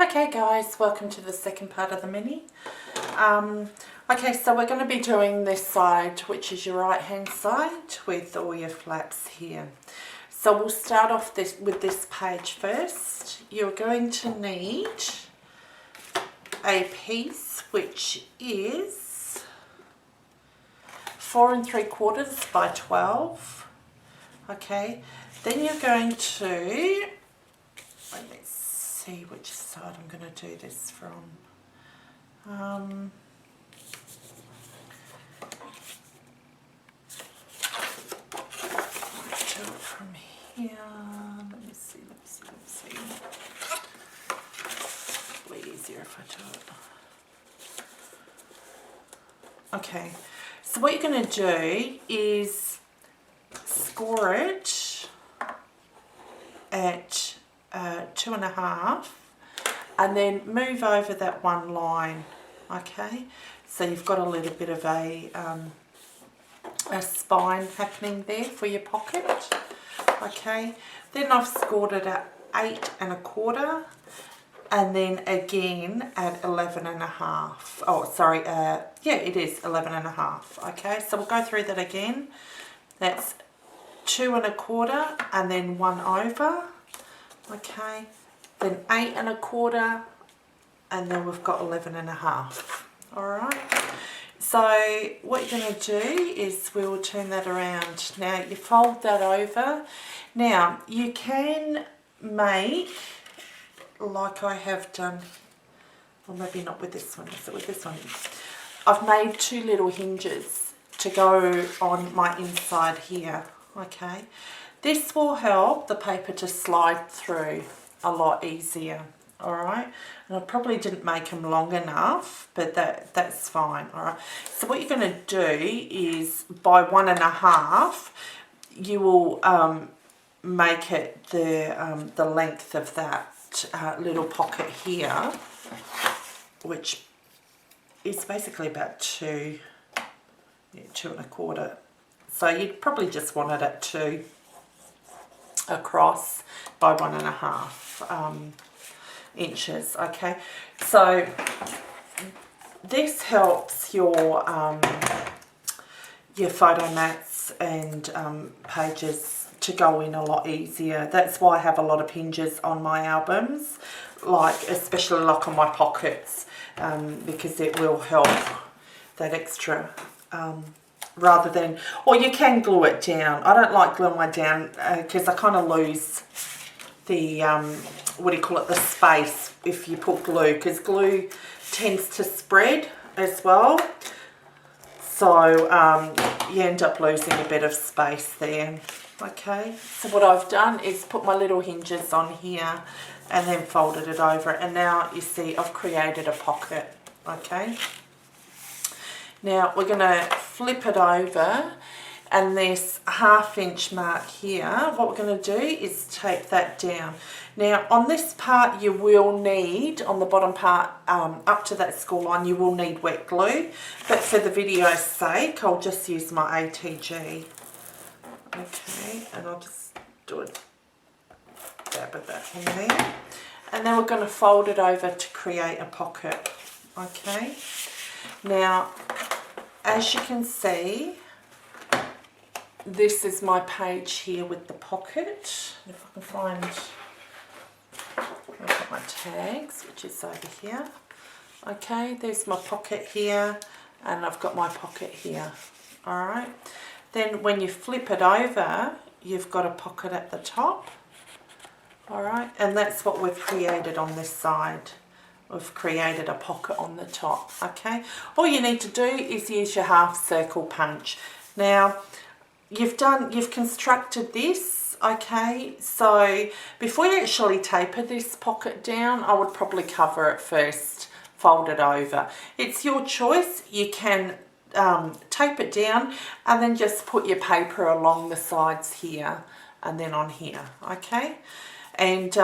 Okay guys, welcome to the second part of the mini. Okay, so we're going to be doing this side, which is your right hand side, with all your flaps here. So we'll start off with this page first. You're going to need a piece which is 4 3/4 by 12. Okay, then you're going to, let's see which side I'm going to do this from. Do it from here. Let me see. Way easier if I do it. Okay, so what you're going to do is score it at 2.5 and then move over that one line. Okay, so you've got a little bit of a spine happening there for your pocket. Okay, then I've scored it at 8 1/4 and then again at 11.5. Oh, sorry, yeah, it is 11.5. Okay, so we'll go through that again. That's 2 1/4 and then 1 over. Okay, then 8 1/4 and then we've got 11.5. All right, so what you're going to do is we will turn that around. Now you fold that over. Now you can make, like I have done, or maybe not with this one, is it with this one? I've made 2 little hinges to go on my inside here. Okay, this will help the paper to slide through a lot easier. All right, and I probably didn't make them long enough, but that's fine. All right, so what you're going to do is by 1.5 you will make it the length of that little pocket here, which is basically about 2 1/4. So you'd probably just want it at 2 across by 1.5 inches. Okay, so this helps your photo mats and pages to go in a lot easier. That's why I have a lot of hinges on my albums, like especially like on my pockets, because it will help that extra. Rather than, or you can glue it down. I don't like gluing mine down because I kind of lose the, what do you call it, the space if you put glue, because glue tends to spread as well. So you end up losing a bit of space there. Okay, so what I've done is put my little hinges on here and then folded it over, and now you see I've created a pocket. Okay, now we're going to flip it over, and this 1/2 inch mark here, what we're going to do is tape that down. Now on this part you will need, on the bottom part up to that score line, you will need wet glue, but for the video's sake I'll just use my ATG. Okay, and I'll just do a dab of that in there, and then we're going to fold it over to create a pocket. Okay, now as you can see, this is my page here with the pocket. If I can find, I've got my tags, which is over here. Okay, there's my pocket here, and I've got my pocket here. All right, then when you flip it over, you've got a pocket at the top. All right, and that's what we've created on this side. We've created a pocket on the top. Okay, all you need to do is use your half circle punch. Now you've constructed this. Okay, so before you actually taper this pocket down, I would probably cover it first, fold it over. It's your choice. You can tape it down and then just put your paper along the sides here and then on here. Okay, and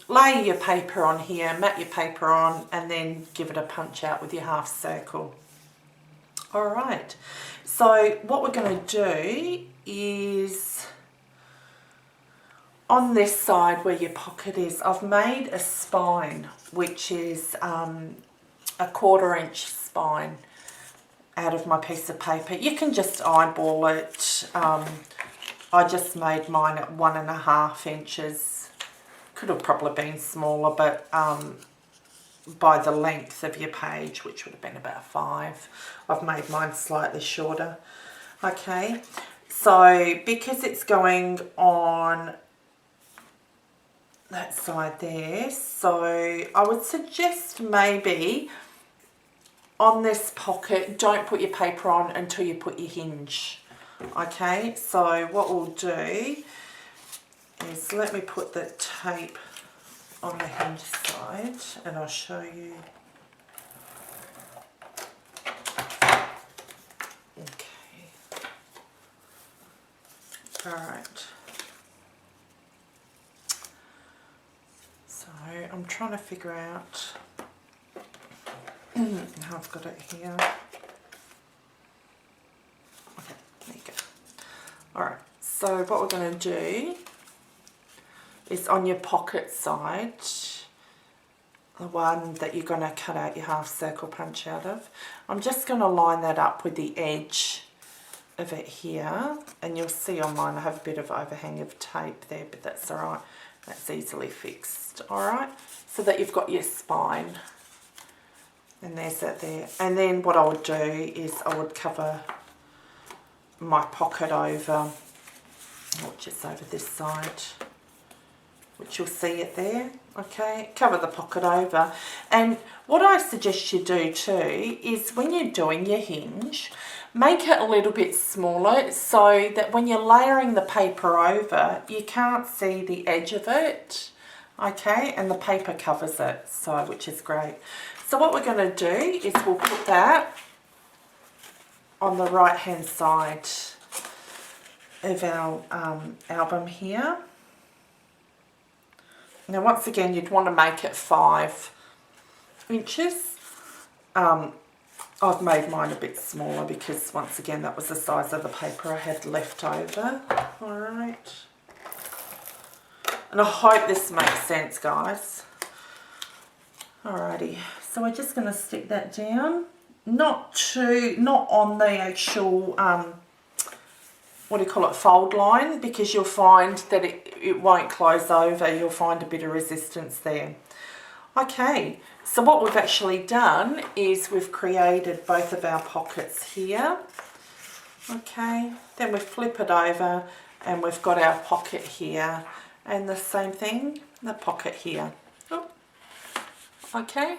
lay your paper on here, mat your paper on, and then give it a punch out with your half circle. All right, so what we're going to do is on this side where your pocket is, I've made a spine, which is a 1/4 inch spine out of my piece of paper. You can just eyeball it. I just made mine at 1.5 inches. Could have probably been smaller, but by the length of your page, which would have been about 5, I've made mine slightly shorter. Okay, so because it's going on that side there, so I would suggest maybe on this pocket, don't put your paper on until you put your hinge. Okay, so what we'll do is let me put the tape on the hinge side and I'll show you. Okay. Alright. So I'm trying to figure out how I've got it here. Okay, there you go. Alright, so what we're going to do is on your pocket side, the one that you're going to cut out your half circle punch out of, I'm just going to line that up with the edge of it here, and you'll see on mine I have a bit of overhang of tape there, but that's alright, that's easily fixed. Alright, so that you've got your spine, and there's that there. And then what I would do is I would cover my pocket over, which is over this side, which you'll see it there. Okay, cover the pocket over. And what I suggest you do too is when you're doing your hinge, make it a little bit smaller so that when you're layering the paper over, you can't see the edge of it. Okay, and the paper covers it, so which is great. So what we're going to do is we'll put that on the right hand side of our album here. Now once again, you'd want to make it 5 inches. I've made mine a bit smaller because once again that was the size of the paper I had left over. Alright. And I hope this makes sense, guys. Alrighty, so we're just going to stick that down. Not on the actual what do you call it, fold line, because you'll find that it won't close over. You'll find a bit of resistance there. Okay, so what we've actually done is we've created both of our pockets here. Okay, then we flip it over and we've got our pocket here, and the same thing, the pocket here. Oh. Okay,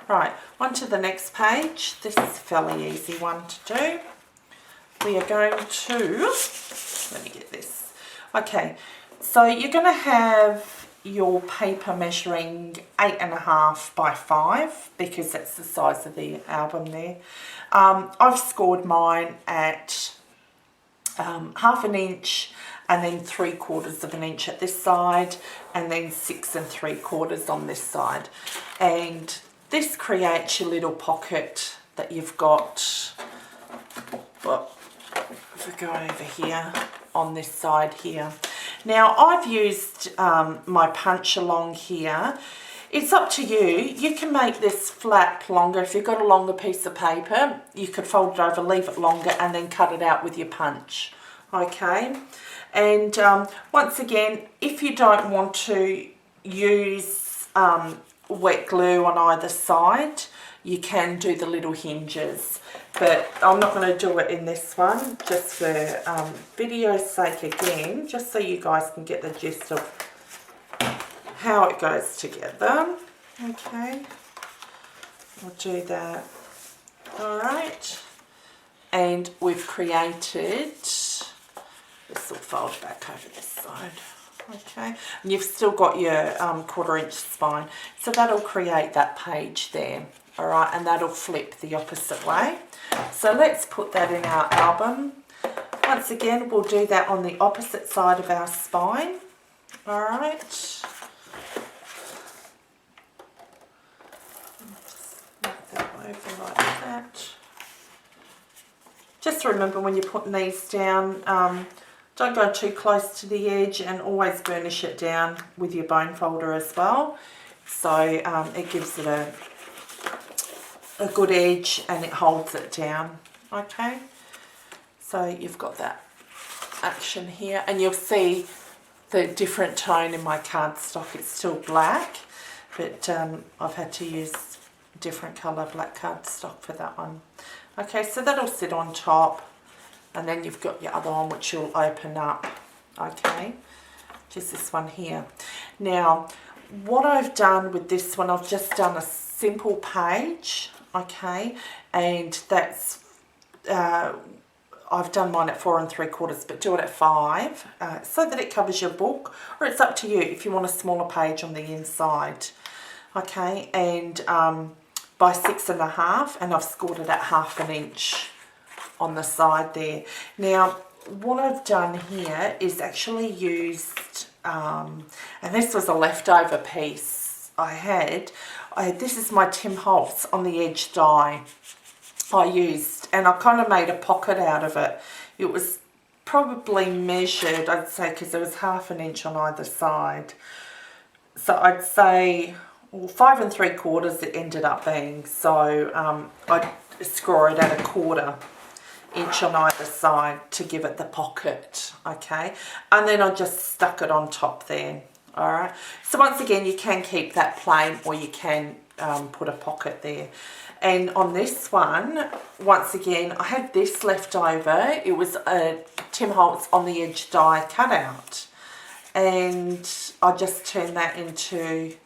right, on to the next page. This is a fairly easy one to do. We are going to, let me get this. Okay, so you're going to have your paper measuring 8.5 by 5 because that's the size of the album there. I've scored mine at 1/2 inch and then 3/4 inch at this side, and then 6 3/4 on this side. And this creates your little pocket that you've got. Well, if we go over here on this side here. Now I've used my punch along here. It's up to you. You can make this flap longer. If you've got a longer piece of paper, you could fold it over, leave it longer, and then cut it out with your punch. Okay, and once again, if you don't want to use wet glue on either side, you can do the little hinges, but I'm not going to do it in this one, just for video's sake again, just so you guys can get the gist of how it goes together. Okay, we'll do that. Alright, and we've created, this will fold back over this side. Okay, and you've still got your 1/4 inch spine, so that'll create that page there. Alright, and that'll flip the opposite way. So let's put that in our album. Once again, we'll do that on the opposite side of our spine. Alright. Move that over like that. Just remember when you're putting these down, Don't go too close to the edge, and always burnish it down with your bone folder as well. So it gives it a good edge and it holds it down. Okay, so you've got that action here, and you'll see the different tone in my cardstock. It's still black, but I've had to use different colour black cardstock for that one. Okay, so that'll sit on top, and then you've got your other one which you'll open up. Okay, just this one here. Now what I've done with this one, I've just done a simple page. Okay, and that's I've done mine at 4 3/4, but do it at 5 so that it covers your book, or it's up to you if you want a smaller page on the inside. Okay, and by 6 1/2, and I've scored it at 1/2 inch on the side there. Now what I've done here is actually used, and this was a leftover piece I had. This is my Tim Holtz on the edge die I used, and I kind of made a pocket out of it. It was probably measured, I'd say, because there was 1/2 inch on either side. So I'd say, well, 5 3/4 it ended up being. So I'd score it at 1/4 inch on either side to give it the pocket. Okay, and then I just stuck it on top there. All right, so once again, you can keep that plain, or you can put a pocket there. And on this one, once again, I had this left over. It was a Tim Holtz on the edge die cutout, and I just turned that into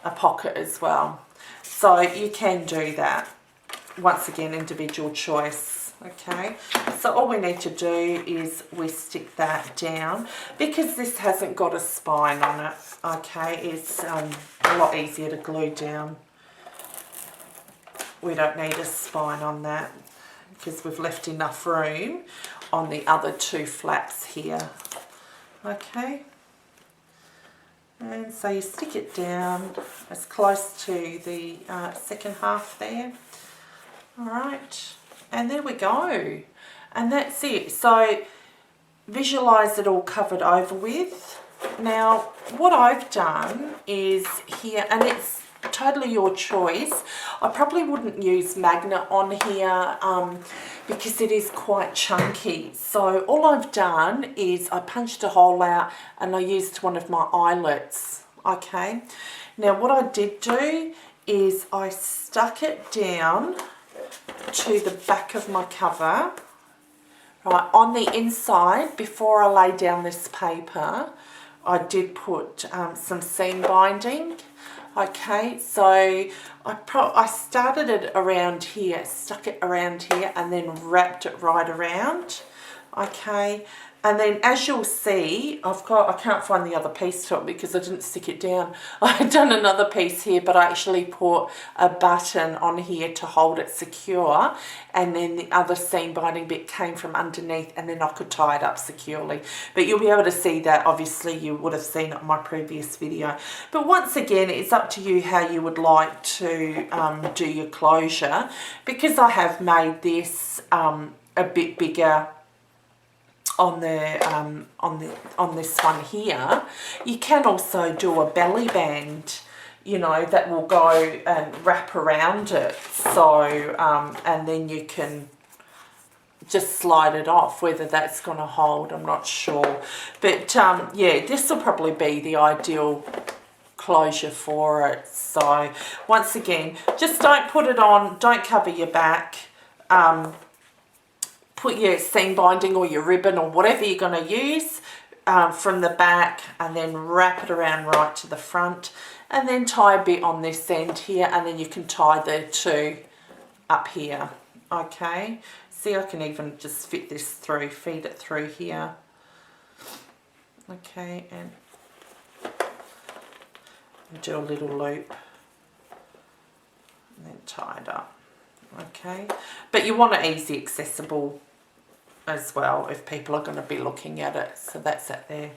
a pocket as well. So you can do that. Once again, individual choice. Okay, so all we need to do is we stick that down, because this hasn't got a spine on it. Okay, it's a lot easier to glue down. We don't need a spine on that because we've left enough room on the other 2 flaps here. Okay, and so you stick it down as close to the second half there. All right, and there we go, and that's it. So visualize it all covered over with. Now what I've done is here, and it's totally your choice. I probably wouldn't use magnet on here because it is quite chunky. So all I've done is I punched a hole out and I used one of my eyelets. Okay, now what I did do is I stuck it down to the back of my cover, right on the inside. Before I lay down this paper, I did put some seam binding. Okay, so I started it around here, stuck it around here, and then wrapped it right around. Okay, and then as you'll see, I can't find the other piece to it because I didn't stick it down. I had done another piece here, but I actually put a button on here to hold it secure, and then the other seam binding bit came from underneath, and then I could tie it up securely. But you'll be able to see that. Obviously you would have seen it in my previous video. But once again, it's up to you how you would like to do your closure. Because I have made this a bit bigger on this one here, you can also do a belly band, you know, that will go and wrap around it. So and then you can just slide it off. Whether that's going to hold, I'm not sure, but yeah, this will probably be the ideal closure for it. So once again, just don't put it on, don't cover your back. Put your seam binding or your ribbon or whatever you're going to use from the back, and then wrap it around right to the front, and then tie a bit on this end here, and then you can tie the 2 up here. Okay, see, I can even just fit this through, feed it through here. Okay, and do a little loop and then tie it up. Okay, but you want it easy accessible as well if people are going to be looking at it. So that's it there.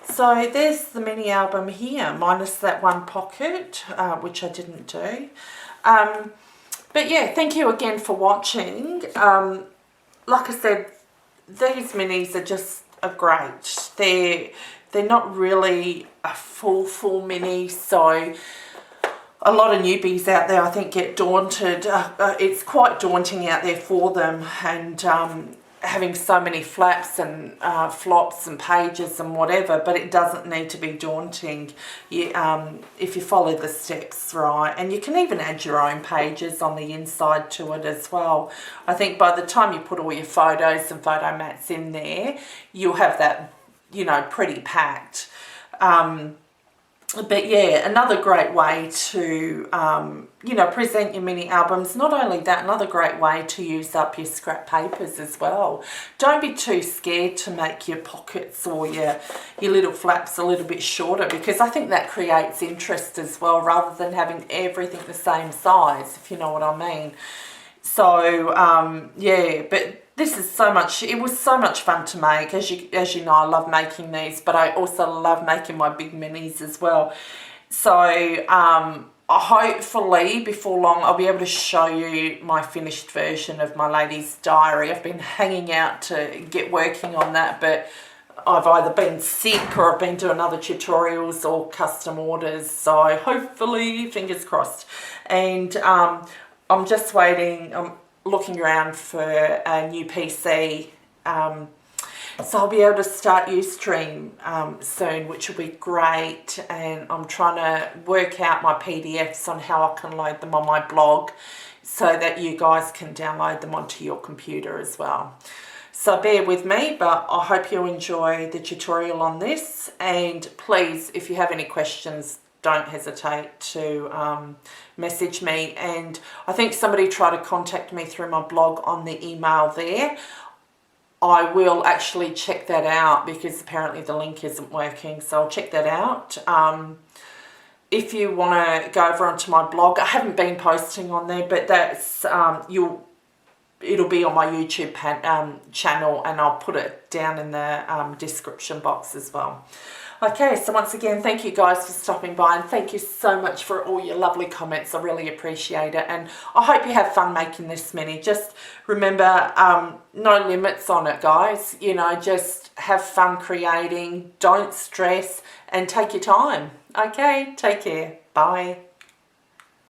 So there's the mini album here, minus that one pocket, which I didn't do. But yeah, thank you again for watching. Like I said, these minis are just are great. They're not really a full mini, so a lot of newbies out there, I think, get daunted. It's quite daunting out there for them, and having so many flaps and flops and pages and whatever, but it doesn't need to be daunting if you follow the steps right. And you can even add your own pages on the inside to it as well. I think by the time you put all your photos and photo mats in there, you'll have that, you know, pretty packed. But yeah, another great way to, you know, present your mini albums. Not only that, another great way to use up your scrap papers as well. Don't be too scared to make your pockets or your little flaps a little bit shorter, because I think that creates interest as well, rather than having everything the same size, if you know what I mean. So, yeah, but this is so much, it was so much fun to make. As you know, I love making these, but I also love making my big minis as well. So hopefully before long I'll be able to show you my finished version of my lady's diary. I've been hanging out to get working on that, but I've either been sick or I've been doing other tutorials or custom orders. So hopefully, fingers crossed. And I'm just waiting, I'm looking around for a new PC, so I'll be able to start Ustream soon, which will be great. And I'm trying to work out my PDFs on how I can load them on my blog so that you guys can download them onto your computer as well. So bear with me, but I hope you enjoy the tutorial on this. And please, if you have any questions, don't hesitate to message me. And I think somebody tried to contact me through my blog on the email there. I will actually check that out, because apparently the link isn't working, so I'll check that out. If you want to go over onto my blog, I haven't been posting on there, but that's it'll be on my YouTube channel, and I'll put it down in the description box as well. Okay, so once again, thank you guys for stopping by, and thank you so much for all your lovely comments. I really appreciate it, and I hope you have fun making this mini. Just remember, no limits on it, guys. You know, just have fun creating, don't stress, and take your time. Okay, take care. Bye.